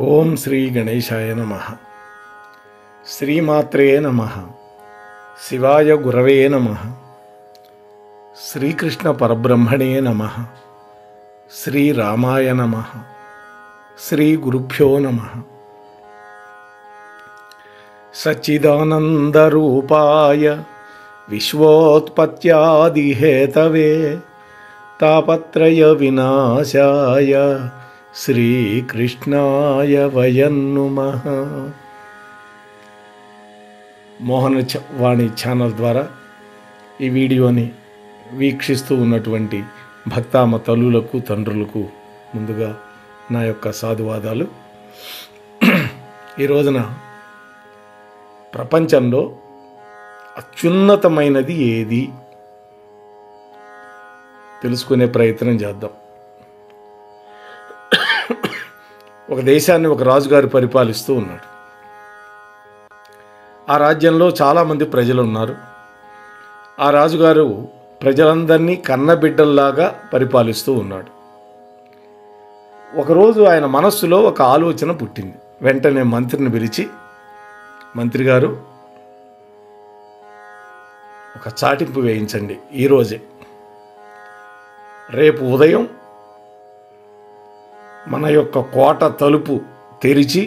ఓం శ్రీ గణేశాయ నమః. శ్రీమాత్రే నమః. శివాయ గురవే నమః. శ్రీకృష్ణ పరబ్రహ్మణే నమః. శ్రీరామాయ నమః. శ్రీ గురుభ్యో నమః. సచ్చిదానందరూపాయ విశ్వోత్పత్యాదిహేతవే తాపత్రయ వినాశాయ శ్రీకృష్ణాయ వయం నమః. మోహనవాణి ఛానల్ ద్వారా ఈ వీడియోని వీక్షిస్తూ ఉన్నటువంటి భక్తామ తల్లులకు తండ్రులకు ముందుగా నా యొక్క సాధువాదాలు. ఈ రోజున ప్రపంచంలో అత్యున్నతమైనది ఏది తెలుసుకునే ప్రయత్నం చేద్దాం. ఒక దేశాన్ని ఒక రాజుగారు పరిపాలిస్తూ ఉన్నాడు. ఆ రాజ్యంలో చాలామంది ప్రజలు ఉన్నారు. ఆ రాజుగారు ప్రజలందరినీ కన్నబిడ్డల్లాగా పరిపాలిస్తూ ఉన్నాడు. ఒకరోజు ఆయన మనస్సులో ఒక ఆలోచన పుట్టింది. వెంటనే మంత్రిని పిలిచి, మంత్రి గారు, ఒక చాటింపు వేయించండి. ఈరోజే రేపు ఉదయం మన యొక్క కోట తలుపు తెరిచి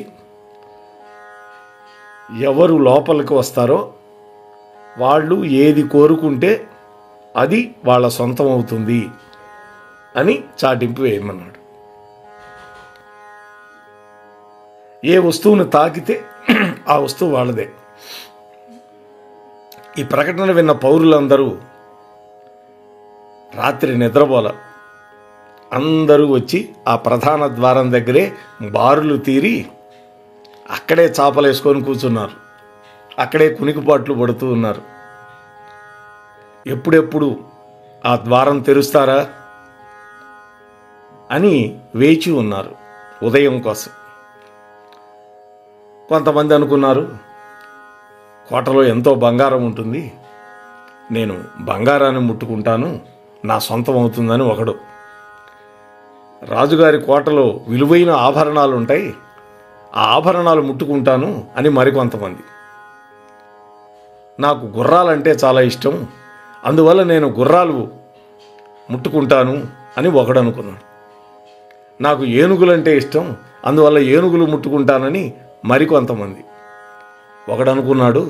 ఎవరు లోపలికి వస్తారో వాళ్ళు ఏది కోరుకుంటే అది వాళ్ళ సొంతం అవుతుంది అని చాటింపు వేయమన్నాడు. ఏ వస్తువుని తాకితే ఆ వస్తువు వాళ్ళదే. ఈ ప్రకటన విన్న పౌరులందరూ రాత్రి నిద్రపోల. అందరూ వచ్చి ఆ ప్రధాన ద్వారం దగ్గరే బారులు తీరి అక్కడే చాపలేసుకొని కూర్చున్నారు. అక్కడే కునికిపాట్లు పడుతూ ఉన్నారు. ఎప్పుడెప్పుడు ఆ ద్వారం తెరుస్తారా అని వేచి ఉన్నారు ఉదయం కోసం. కొంతమంది అనుకున్నారు, కోటలో ఎంతో బంగారం ఉంటుంది, నేను బంగారాన్ని ముట్టుకుంటాను, నా సొంతం అవుతుందని ఒకడు. రాజుగారి కోటలో విలువైన ఆభరణాలు ఉంటాయి, ఆ ఆభరణాలు ముట్టుకుంటాను అని మరికొంతమంది. నాకు గుర్రాలంటే చాలా ఇష్టం, అందువల్ల నేను గుర్రాలు ముట్టుకుంటాను అని ఒకడు అనుకున్నాడు. నాకు ఏనుగులంటే ఇష్టం, అందువల్ల ఏనుగులు ముట్టుకుంటానని మరికొంతమంది. ఒకడు అనుకున్నాడు,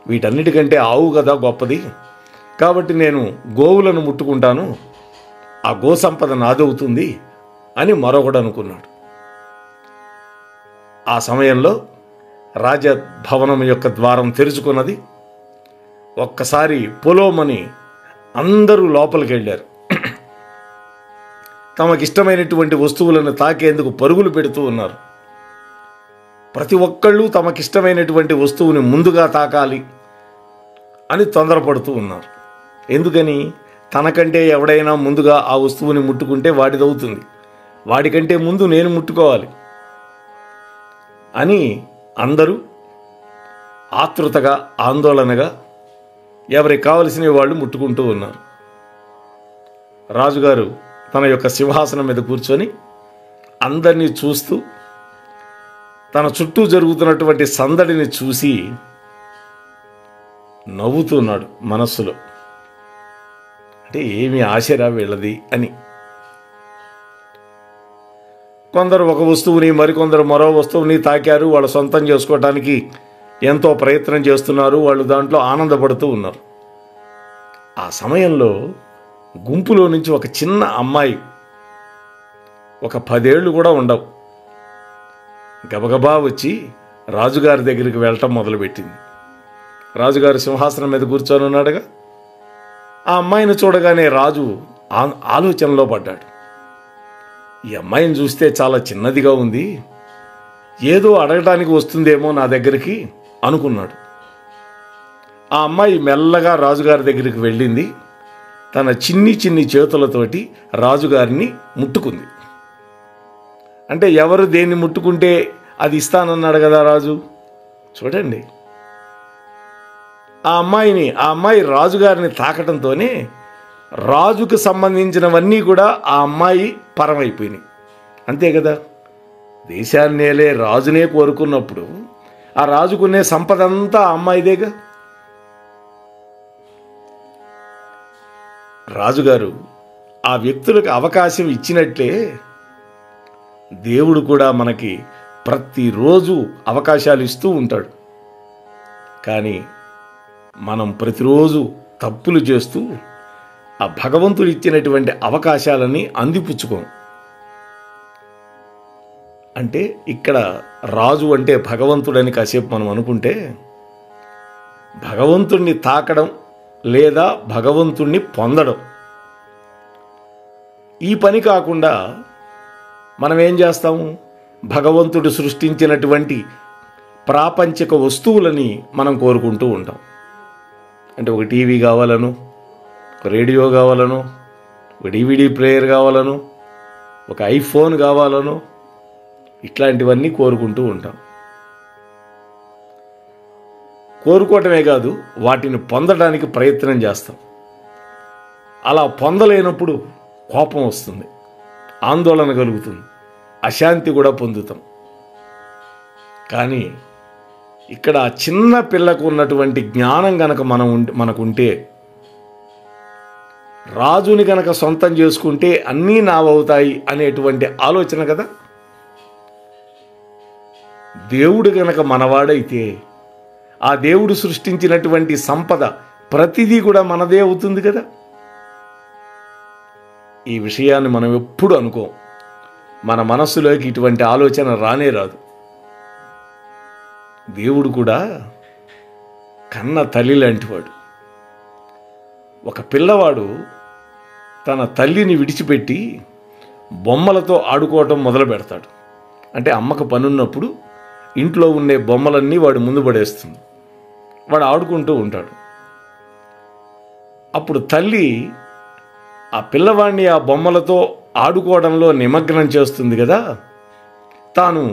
వీటన్నిటికంటే ఆవు కదా గొప్పది, కాబట్టి నేను గోవులను ముట్టుకుంటాను, ఆ గో సంపద నాదవుతుంది అని మరొకడు అనుకున్నాడు. ఆ సమయంలో రాజభవనం యొక్క ద్వారం తెరుచుకున్నది. ఒక్కసారి పొలోమని అందరూ లోపలికి వెళ్ళారు. తమకిష్టమైనటువంటి వస్తువులను తాకేందుకు పరుగులు పెడుతూ ఉన్నారు. ప్రతి ఒక్కళ్ళు తమకిష్టమైనటువంటి వస్తువుని ముందుగా తాకాలి అని తొందరపడుతూ ఉన్నారు. ఎందుకని? తనకంటే ఎవడైనా ముందుగా ఆ వస్తువుని ముట్టుకుంటే వాడిదవుతుంది, వాడికంటే ముందు నేను ముట్టుకోవాలి అని అందరూ ఆతృతగా ఆందోళనగా ఎవరికి కావలసినవి వాళ్ళు ముట్టుకుంటూ ఉన్నారు. రాజుగారు తన యొక్క సింహాసనం మీద కూర్చొని అందరినీ చూస్తూ తన చుట్టూ జరుగుతున్నటువంటి సందడిని చూసి నవ్వుతున్నాడు మనస్సులో. అంటే ఏమి ఆశరా వీళ్ళది అని. కొందరు ఒక వస్తువుని, మరికొందరు మరో వస్తువుని తాకారు. వాళ్ళు సొంతం చేసుకోవటానికి ఎంతో ప్రయత్నం చేస్తున్నారు. వాళ్ళు దాంట్లో ఆనందపడుతూ ఉన్నారు. ఆ సమయంలో గుంపులో నుంచి ఒక చిన్న అమ్మాయి, ఒక 10 ఏళ్ళు కూడా ఉండవు, గబగబా వచ్చి రాజుగారి దగ్గరికి వెళ్ళటం మొదలుపెట్టింది. రాజుగారి సింహాసనం మీద కూర్చొని ఉన్నాడుగా. ఆ అమ్మాయిని చూడగానే రాజు ఆలోచనలో పడ్డాడు. ఈ అమ్మాయిని చూస్తే చాలా చిన్నదిగా ఉంది, ఏదో అడగటానికి వస్తుందేమో నా దగ్గరికి అనుకున్నాడు. ఆ అమ్మాయి మెల్లగా రాజుగారి దగ్గరికి వెళ్ళింది. తన చిన్ని చిన్ని చేతులతోటి రాజుగారిని ముట్టుకుంది. అంటే ఎవరు దేన్ని ముట్టుకుంటే అది ఇస్తానన్నాడు కదా రాజు. చూడండి, ఆ అమ్మాయి రాజుగారిని తాకటంతోనే రాజుకు సంబంధించినవన్నీ కూడా ఆ అమ్మాయి పరమైపోయినాయి. అంతే కదా. దేశాన్నేలే రాజునే కోరుకున్నప్పుడు ఆ రాజుకునే సంపద అంతా ఆ అమ్మాయిదేగా. రాజుగారు ఆ వ్యక్తులకు అవకాశం ఇచ్చినట్లే దేవుడు కూడా మనకి ప్రతిరోజు అవకాశాలు ఇస్తూ ఉంటాడు. కానీ మనం ప్రతిరోజు తప్పులు చేస్తూ ఆ భగవంతుడు ఇచ్చినటువంటి అవకాశాలని అందిపుచ్చుకోం. అంటే ఇక్కడ రాజు అంటే భగవంతుడని కాసేపు మనం అనుకుంటే, భగవంతుణ్ణి తాకడం లేదా భగవంతుణ్ణి పొందడం ఈ పని కాకుండా మనం ఏం చేస్తాము? భగవంతుడు సృష్టించినటువంటి ప్రాపంచిక వస్తువులని మనం కోరుకుంటూ ఉంటాం. అంటే ఒక టీవీ కావాలను, ఒక రేడియో కావాలను, ఒక డివిడి ప్లేయర్ కావాలను, ఒక ఐఫోన్ కావాలను, ఇట్లాంటివన్నీ కోరుకుంటూ ఉంటాం. కోరుకోవటమే కాదు, వాటిని పొందడానికి ప్రయత్నం చేస్తాం. అలా పొందలేనప్పుడు కోపం వస్తుంది, ఆందోళన కలుగుతుంది, అశాంతి కూడా పొందుతాం. కానీ ఇక్కడ చిన్న పిల్లకు ఉన్నటువంటి జ్ఞానం గనక మనకుంటే, రాజుని గనక సొంతం చేసుకుంటే అన్నీ నావవుతాయి అనేటువంటి ఆలోచన కదా. దేవుడు గనక మనవాడైతే ఆ దేవుడు సృష్టించినటువంటి సంపద ప్రతిదీ కూడా మనదే అవుతుంది కదా. ఈ విషయాన్ని మనం ఎప్పుడు అనుకోం. మన మనస్సులోకి ఇటువంటి ఆలోచన రానే రాదు. దేవుడు కూడా కన్న తల్లి లాంటివాడు. ఒక పిల్లవాడు తన తల్లిని విడిచిపెట్టి బొమ్మలతో ఆడుకోవటం మొదలు పెడతాడు. అంటే అమ్మకు పనున్నప్పుడు ఇంట్లో ఉండే బొమ్మలన్నీ వాడు ముందు పడేస్తుంది, వాడు ఆడుకుంటూ ఉంటాడు. అప్పుడు తల్లి ఆ పిల్లవాడిని ఆ బొమ్మలతో ఆడుకోవడంలో నిమగ్నం చేస్తుంది కదా, తాను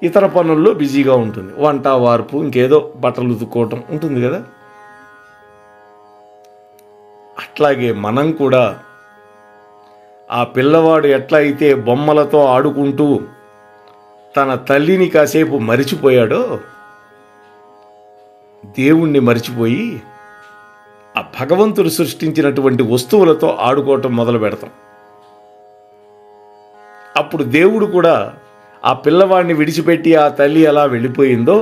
ఇతర పనుల్లో బిజీగా ఉంటుంది. వంట, వార్పు, ఇంకేదో బట్టలు ఉతుక్కోవటం ఉంటుంది కదా. అట్లాగే మనం కూడా ఆ పిల్లవాడు ఎట్లా అయితే బొమ్మలతో ఆడుకుంటూ తన తల్లిని కాసేపు మరిచిపోయాడో, దేవుణ్ణి మరిచిపోయి ఆ భగవంతుడు సృష్టించినటువంటి వస్తువులతో ఆడుకోవటం మొదలు పెడతాం. అప్పుడు దేవుడు కూడా ఆ పిల్లవాడిని విడిచిపెట్టి ఆ తల్లి ఎలా వెళ్ళిపోయిందో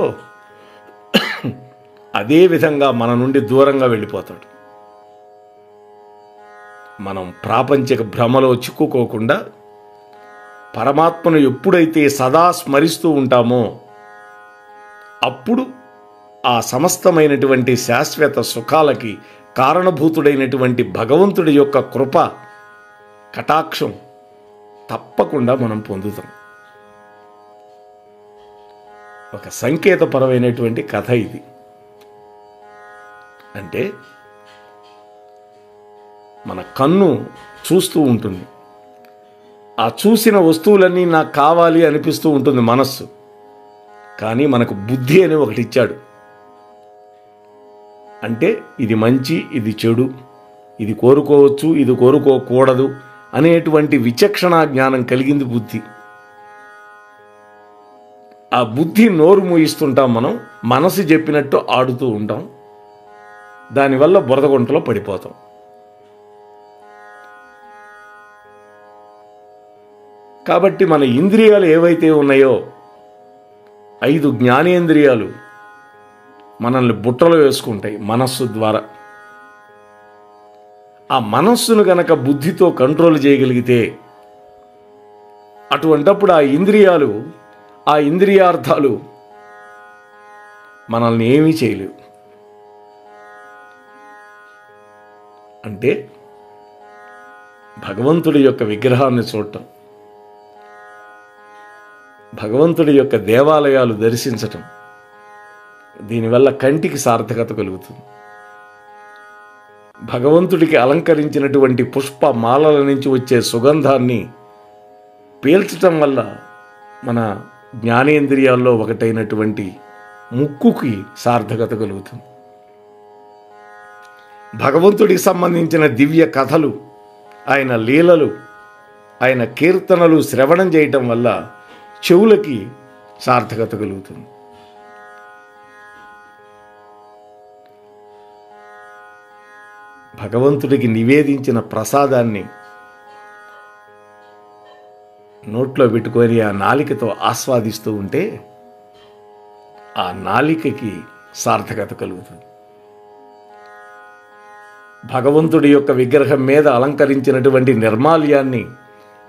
అదే విధంగా మన నుండి దూరంగా వెళ్ళిపోతాడు. మనం ప్రాపంచిక భ్రమలో చిక్కుకోకుండా పరమాత్మను ఎప్పుడైతే సదా స్మరిస్తూ ఉంటామో అప్పుడు ఆ సమస్తమైనటువంటి శాశ్వత సుఖాలకి కారణభూతుడైనటువంటి భగవంతుడి యొక్క కృప, కటాక్షం తప్పకుండా మనం పొందుతాం. ఒక సంకేతపరమైనటువంటి కథ ఇది. అంటే మన కన్ను చూస్తూ ఉంటుంది, ఆ చూసిన వస్తువులన్నీ నాకు కావాలి అనిపిస్తూ ఉంటుంది మనస్సు. కానీ మనకు బుద్ధి అని ఒకటి ఇచ్చాడు. అంటే ఇది మంచి, ఇది చెడు, ఇది కోరుకోవచ్చు, ఇది కోరుకోకూడదు అనేటువంటి విచక్షణా జ్ఞానం కలిగింది బుద్ధి. ఆ బుద్ధి నోరు మూయిస్తుంటాం మనం, మనసు చెప్పినట్టు ఆడుతూ ఉంటాం. దానివల్ల బురదగుంటలో పడిపోతాం. కాబట్టి మన ఇంద్రియాలు ఏవైతే ఉన్నాయో 5 జ్ఞానేంద్రియాలు మనల్ని బుట్టలో వేసుకుంటాయి మనస్సు ద్వారా. ఆ మనస్సును గనక బుద్ధితో కంట్రోల్ చేయగలిగితే అటువంటప్పుడు ఆ ఇంద్రియాలు, ఆ ఇంద్రియార్థాలు మనల్ని ఏమీ చేయలేవు. అంటే భగవంతుడి యొక్క విగ్రహాన్ని చూడటం, భగవంతుడి యొక్క దేవాలయాలు దర్శించటం, దీనివల్ల కంటికి సార్థకత కలుగుతుంది. భగవంతుడికి అలంకరించినటువంటి పుష్ప మాలల నుంచి వచ్చే సుగంధాన్ని పీల్చటం వల్ల మన జ్ఞానేంద్రియాల్లో ఒకటైనటువంటి ముక్కుకి సార్థకత కలుగుతుంది. భగవంతుడికి సంబంధించిన దివ్య కథలు, ఆయన లీలలు, ఆయన కీర్తనలు శ్రవణం చేయటం వల్ల చెవులకి సార్థకత కలుగుతుంది. భగవంతుడికి నివేదించిన ప్రసాదాన్ని నోట్లో పెట్టుకొని ఆ నాలికతో ఆస్వాదిస్తూ ఉంటే ఆ నాలికకి సార్థకత కలుగుతుంది. భగవంతుడి యొక్క విగ్రహం మీద అలంకరించినటువంటి నిర్మాల్యాన్ని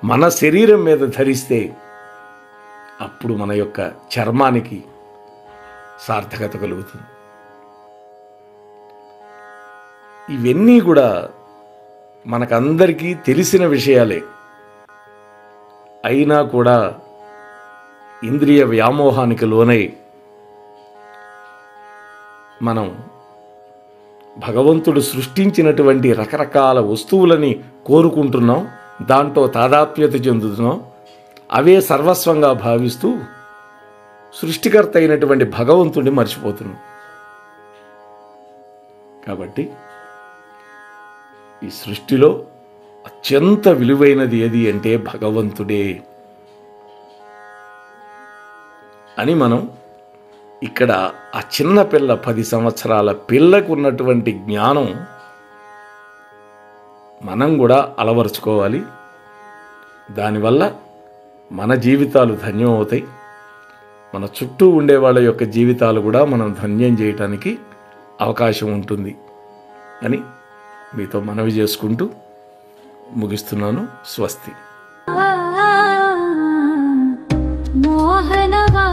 మన శరీరం మీద ధరిస్తే అప్పుడు మన యొక్క చర్మానికి సార్థకత కలుగుతుంది. ఇవన్నీ కూడా మనకందరికీ తెలిసిన విషయాలే. అయినా కూడా ఇంద్రియ వ్యామోహానికి లోనై మనం భగవంతుడు సృష్టించినటువంటి రకరకాల వస్తువులని కోరుకుంటున్నాం, దాంట్లో తాదాత్మ్యత చెందుతున్నాం, అవే సర్వస్వంగా భావిస్తూ సృష్టికర్త అయినటువంటి భగవంతుడిని మర్చిపోతున్నాం. కాబట్టి ఈ సృష్టిలో అత్యంత విలువైనది ఏది అంటే భగవంతుడే అని మనం ఇక్కడ ఆ చిన్న పిల్ల 10 సంవత్సరాల పిల్లకు ఉన్నటువంటి జ్ఞానం మనం కూడా అలవరుచుకోవాలి. దానివల్ల మన జీవితాలు ధన్యం అవుతాయి. మన చుట్టూ ఉండే వాళ్ళ యొక్క జీవితాలు కూడా మనం ధన్యం చేయటానికి అవకాశం ఉంటుంది అని మీతో మనవి చేసుకుంటూ ముగిస్తున్నాను. స్వస్తి. మోహనవా